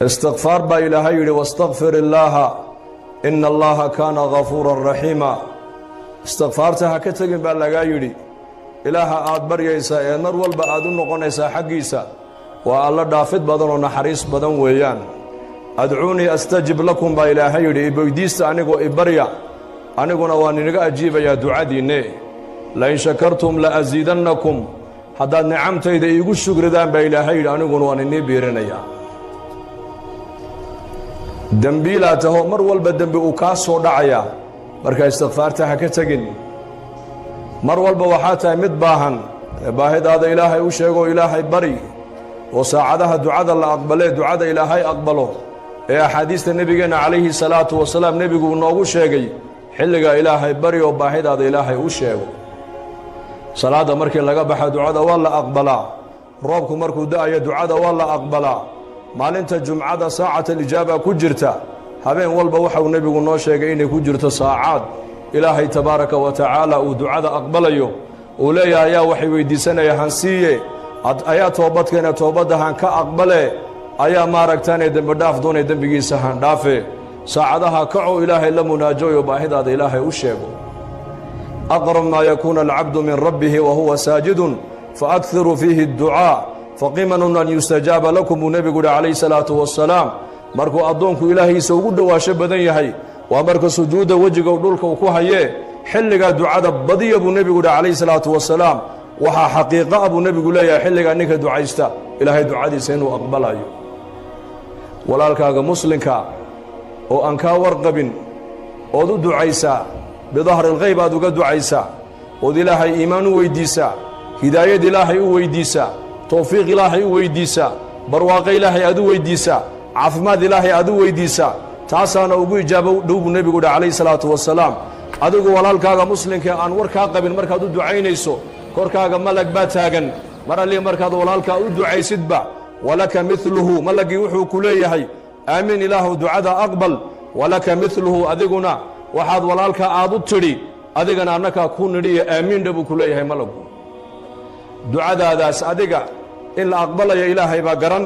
استغفار با إلهي يري واستغفر الله إن الله كان غفورا رحيما استغفارتها كتغن با لغا يري إله آد بريسا نر والبا آد نقونيسا حقيسا والله دافد بدن ونحريس بدن ويان أدعوني أستجب لكم با إلهي يري إبويديست أنيقو إبريا أنيقو نوانينيقا أجيب يا دعاديني لئن شكرتم لأزيدنكم حدا نعمتي إذا يقول شكر دان با إلهي يري أنيقو نوانيني بيرنيا dembiilaataho mar walba dembi uu kaa soo dhacaya marka istighfaarta ha ka tagin mar walba waxaa tahay mid baahan baahidaada ilaahay u sheego ilaahay bari oo saacadaha ducada la aqbalee ducada ilaahay aqbalo ee axaadiista nebigeena calayhi salaatu wasalaam nebigu noogu sheegay xilliga ilaahay bari oo baahidaada ilaahay u sheego salaada markii laga baxa ducada waa la aqbalaa roobku markuu da'ayo ducada waa la aqbalaa maalinta jumcada saacata alijaaba ku jirta habeen walba waxa uu nebigu noo sheegay inay ku jirto saacad ilaahay tabaaraka wa tacaala uu ducada aqbalayo uu leeyahay ayaa waxay weydiisanaya hansiiye ayaa toobadkeena toobadahan ka aqbale ayaa maaragtaanee dembi dhaaf doonay dembigiisa han dhaafe saacadaha kaco ilaahay la munaajooyo baahidaada ilaahay u sheego aqrab maa yakuuna alcabdu min rabbihi wa huwa saajidun faakhiru fiihi adducaa فقيمن أن يستجاب لكم النبي عليه الصلاة والسلام مركو أدونكو إلهي سوغو دواشة بدن يحي ومركو سجود وجهك ودولك وكوهيه حلقا دعاء بدي أبو النبي عليه الصلاة والسلام وها حقيقة أبو النبي يا حلقا أنك دعايستا إلهي دعاء سين وأقبل أيو ولالكا مسلمكا وأنكا ورقب ودو دعايسا بظهر الغيب أدوك دعايسا ودي إلهي إيمان ويديسا هداية إلهي ويديسا توفيق إلهي ويديسا برواق إلهي أدو ويديسا عافماد إلهي أدو ويديسا تاسانا أبو إجابة دوب النبي عليه الصلاة والسلام أدو walaalkaaga muslimka aan warkaa qabin markaad u ducaynayso korkaaga malag baa taagan mar alle markaad walaalka u ducaysidba walaka mithluhu malagi wuxuu ku leeyahay aamin ilaahu ducada aqbal walaka mithluhu adiguna waxaad walaalka aad u tiri adigana annaka ku nidhiya aamin dhabu ku leeyahay malagu ducadaadaas adiga in la aqbalayo ilaahay baa garan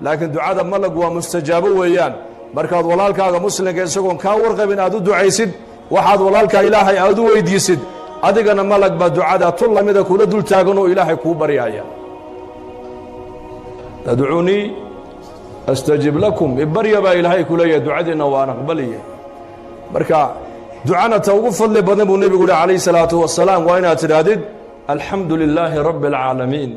laakiin ducada malag waa mustajaabo weeyaan markaad walaalkaaga muslimka isagoon kaa warqabin aad u ducaysid waxaad walaalka ilaahay aad u weydiisid adigana malag baa ducada tul lamida kula dul taagan oo ilaahay kuu baryaya tadcuunii astajib lakum ibarya baa ilaahay ku leeyahay ducadiina waan aqbaliye marka ducana ta ugu fadli badan buu nebigu calayhi salaatu wasalaam waa inaad tidhaahdid alxamdu lilaahi rabbi alcaalamiin